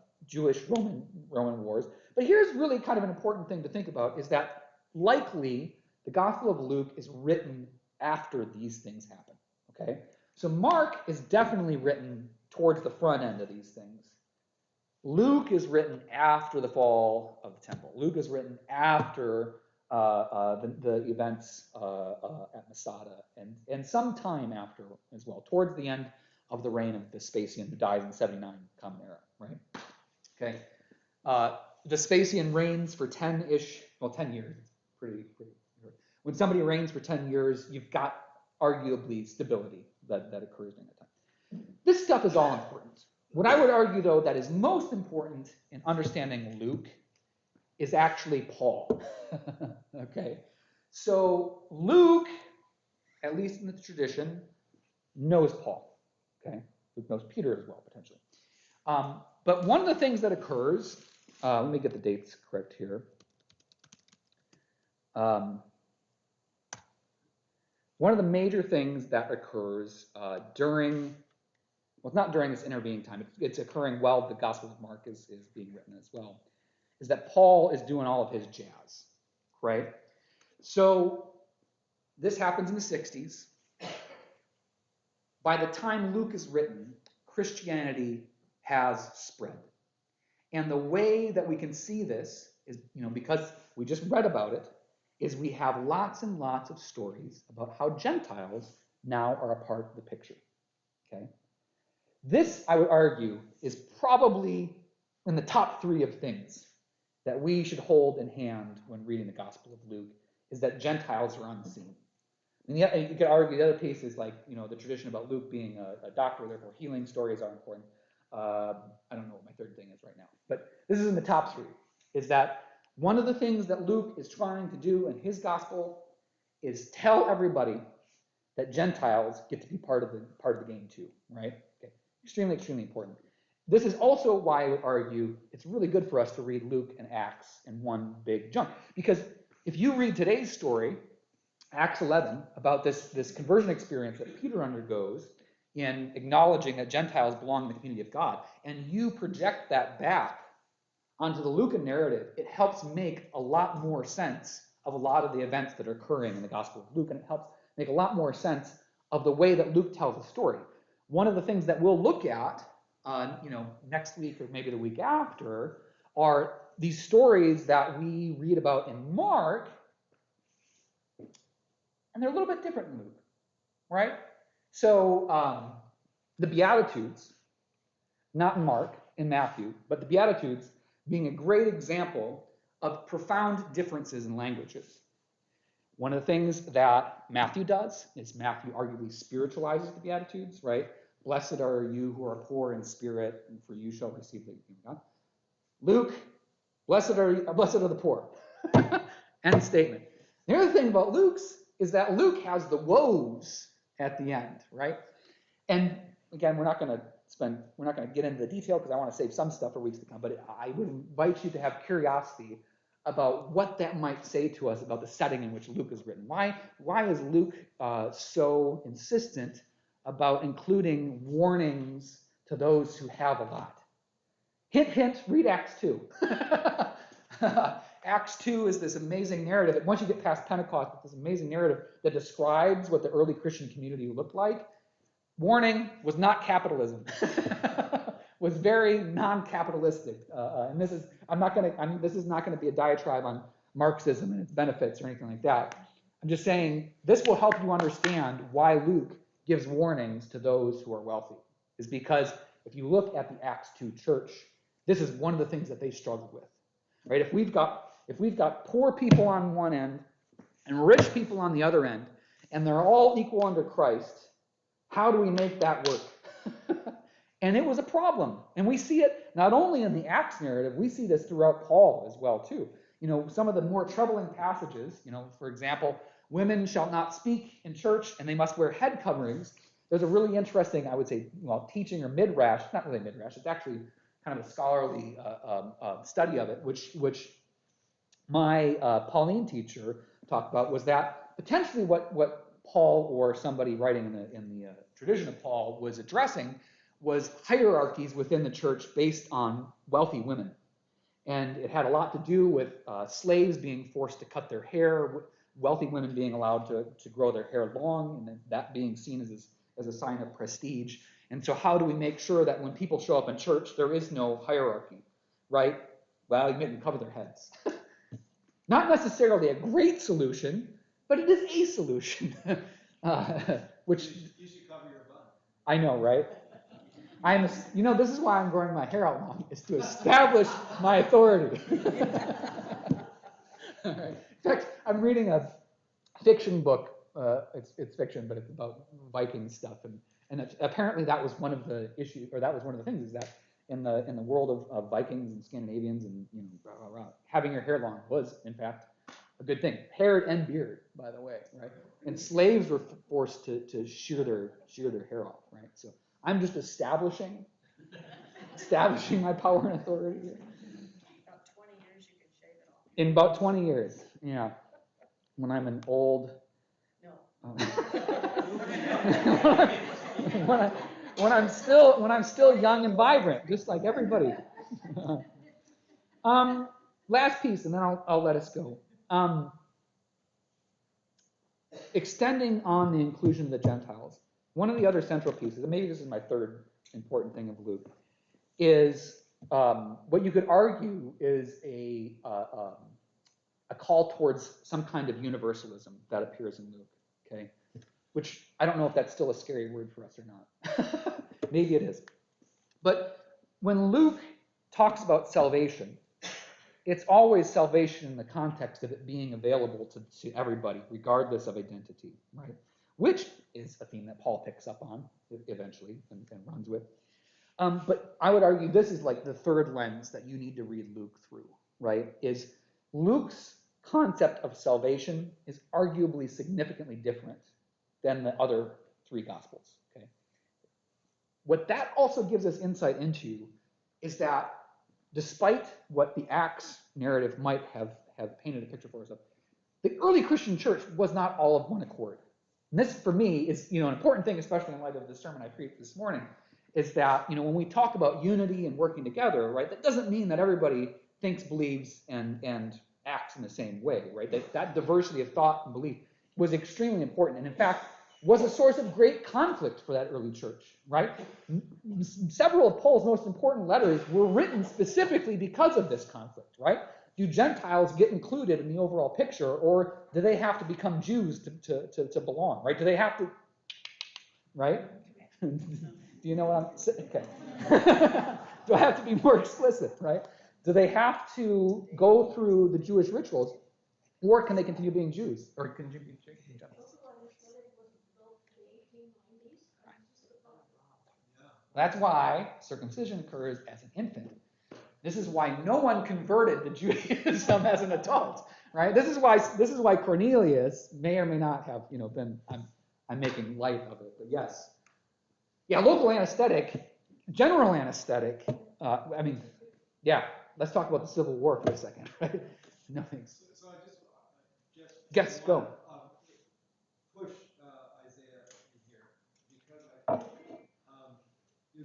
wars. But here's really kind of an important thing to think about: is that likely the Gospel of Luke is written after these things happen. Okay, so Mark is definitely written towards the front end of these things. Luke is written after the fall of the temple. Luke is written after the events at Masada, and some time after as well, towards the end of the reign of Vespasian, who dies in 79 Common Era, right? Okay. Vespasian reigns for 10 years. It's pretty. When somebody reigns for 10 years, you've got arguably stability that occurs during that time. This stuff is all important. What I would argue, though, that is most important in understanding Luke is actually Paul. Okay, so Luke, at least in the tradition, knows Paul. Okay, Luke knows Peter as well, potentially. But one of the things that occurs, let me get the dates correct here. One of the major things that occurs during, well, it's not during this intervening time, it's occurring while the Gospel of Mark is being written as well, is that Paul is doing all of his jazz, right? So this happens in the 60s. By the time Luke is written, Christianity has spread. And the way that we can see this is, because we just read about it, is we have lots and lots of stories about how Gentiles now are a part of the picture, okay? This, I would argue, is probably in the top 3 of things that we should hold in hand when reading the Gospel of Luke, is that Gentiles are on the scene. And yet, you could argue the other piece is like, the tradition about Luke being a doctor, therefore healing stories are important. I don't know what my third thing is right now, but this is in the top 3, is that one of the things that Luke is trying to do in his gospel is tell everybody that Gentiles get to be part of the game too, right? Okay. Extremely, extremely important. This is also why I would argue it's really good for us to read Luke and Acts in one big chunk. Because if you read today's story, Acts 11, about this conversion experience that Peter undergoes in acknowledging that Gentiles belong in the community of God, and you project that back onto the Lucan narrative, it helps make a lot more sense of a lot of the events that are occurring in the Gospel of Luke, and it helps make a lot more sense of the way that Luke tells the story. One of the things that we'll look at, next week or maybe the week after, are these stories that we read about in Mark, and they're a little bit different in Luke, right? So the Beatitudes, not in Mark, in Matthew, but the Beatitudes being a great example of profound differences in languages. One of the things that Matthew does is Matthew arguably spiritualizes the Beatitudes, right? Blessed are you who are poor in spirit, and for you shall receive the kingdom of God. Luke, blessed are the poor. End statement. The other thing about Luke's is that Luke has the woes at the end, right? And again, we're not going to get into the detail because I want to save some stuff for weeks to come, but I would invite you to have curiosity about what that might say to us about the setting in which Luke is written. Why is Luke so insistent about including warnings to those who have a lot? Hint, hint, read Acts 2. Acts 2 is this amazing narrative. Once you get past Pentecost, it's this amazing narrative that describes what the early Christian community looked like. Warning, was not capitalism. Was very non-capitalistic. And this is not going to be a diatribe on Marxism and its benefits or anything like that. I'm just saying this will help you understand why Luke gives warnings to those who are wealthy. Is because if you look at the Acts 2 church, this is one of the things that they struggled with. Right? If we've got poor people on one end and rich people on the other end, and they're all equal under Christ, how do we make that work? And it was a problem. And we see it not only in the Acts narrative, we see this throughout Paul as well, too. You know, some of the more troubling passages, you know, for example, women shall not speak in church and they must wear head coverings. There's a really interesting, I would say, well, teaching or midrash, not really midrash, it's actually kind of a scholarly study of it, which my Pauline teacher talked about, was that potentially what Paul or somebody writing in the tradition of Paul was addressing was hierarchies within the church based on wealthy women. And it had a lot to do with slaves being forced to cut their hair, wealthy women being allowed to grow their hair long, and that being seen as a sign of prestige. And so how do we make sure that when people show up in church, there is no hierarchy, right? Well, you make them cover their heads. Not necessarily a great solution, but it is a solution. Which you should cover your butt. I know, right? This is why I'm growing my hair out long, is to establish my authority. All right. In fact, I'm reading a fiction book. It's fiction, but it's about Viking stuff, and apparently that was one of the issues, or that was one of the things, is that in the world of Vikings and Scandinavians and having your hair long was in fact a good thing. Hair and beard, by the way, right? And slaves were forced to shear their hair off, right? So I'm just establishing my power and authority here. About 20 years you can shave it off. In about 20 years, yeah. When I'm an old. No. When I'm still young and vibrant, just like everybody. Last piece, and then I'll let us go. Extending on the inclusion of the Gentiles. One of the other central pieces, and maybe this is my third important thing of Luke, is what you could argue is a call towards some kind of universalism that appears in Luke. Okay, which I don't know if that's still a scary word for us or not. Maybe it is. But when Luke talks about salvation, it's always salvation in the context of it being available to everybody, regardless of identity, right? Which is a theme that Paul picks up on eventually and runs with. But I would argue this is like the third lens that you need to read Luke through, right? Is Luke's concept of salvation is arguably significantly different than the other three Gospels, okay? What that also gives us insight into is that despite what the Acts narrative might have painted a picture for us of, the early Christian church was not all of one accord. And this, for me, is an important thing, especially in light of the sermon I preached this morning, is that when we talk about unity and working together, right, that doesn't mean that everybody thinks, believes, and acts in the same way, right? That diversity of thought and belief was extremely important, and in fact, was a source of great conflict for that early church, right? Several of Paul's most important letters were written specifically because of this conflict, right? Do Gentiles get included in the overall picture, or do they have to become Jews to belong, right? Do they have to, right? Do you know what I'm saying? Okay. Do I have to be more explicit, right? Do they have to go through the Jewish rituals? Or can they continue being Jews? Or continue being Gentiles? That's why circumcision occurs as an infant. This is why no one converted to Judaism as an adult, right? This is why Cornelius may or may not have, been. I'm making light of it, but yes, yeah, local anesthetic, general anesthetic. Yeah. Let's talk about the Civil War for a second, right? No thanks. So I just Yes, go. Push Isaiah in here because I think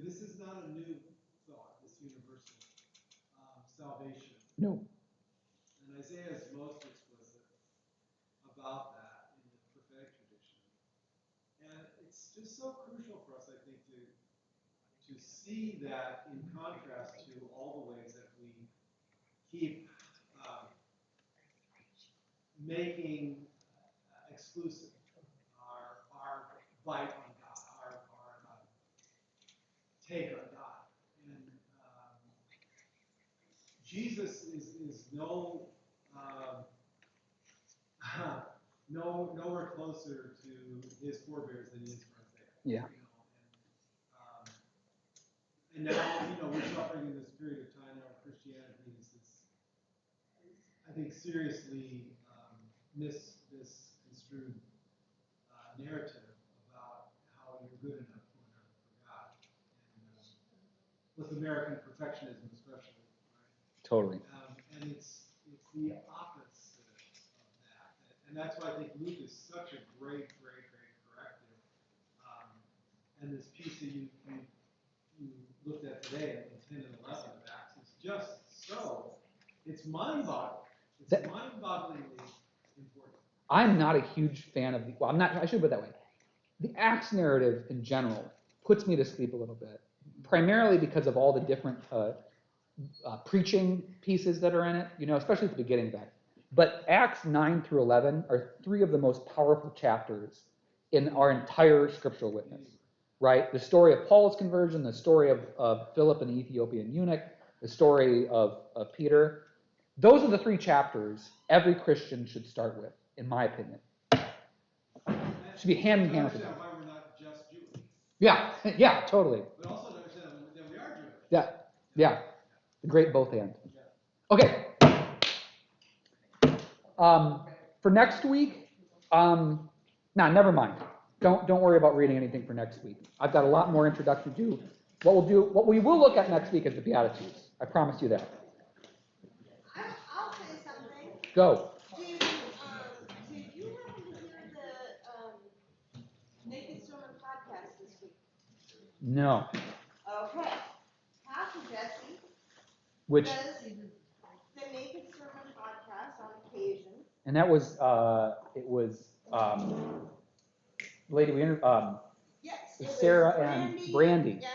this is not a new thought, this universal salvation. No. And Isaiah is most explicit about that in the prophetic tradition. And it's just so crucial for us, I think, to see that in contrast to all the ways that we keep making exclusive our bite on God, our take on God. And Jesus is nowhere closer to his forebears than he is for Isaiah. Yeah. And now, we're suffering in this period of time now. Christianity is I think, seriously misconstrued narrative about how you're good enough for God, and with American perfectionism especially, right? Totally. And it's the opposite of that, and that's why I think Luke is such a great corrective. And this piece that you looked at today in 10 and 11 of Acts is just so, it's mind-boggling. It's mind-bogglingly important. I'm not a huge fan of I should put it that way. The Acts narrative in general puts me to sleep a little bit, primarily because of all the different preaching pieces that are in it, especially at the beginning of that. But Acts 9 through 11 are three of the most powerful chapters in our entire scriptural witness, right? The story of Paul's conversion, the story of Philip and the Ethiopian eunuch, the story of Peter. Those are the three chapters every Christian should start with, in my opinion. Should be hand in hand with understand why we're not just Jewish. Yeah, totally. But also to understand that we are Yeah. Jewish. The great both and. Yeah. Okay. For next week, never mind. Don't worry about reading anything for next week. I've got a lot more introduction to do. What we will look at next week is the Beatitudes. I promise you that. I'll say something. Go. Did you happen to hear the Naked Sermon podcast this week? No. Okay. Pastor Jesse Which? does the Naked Sermon podcast on occasion. And that was lady we interviewed. Yes. Sarah and Brandy. Yeah.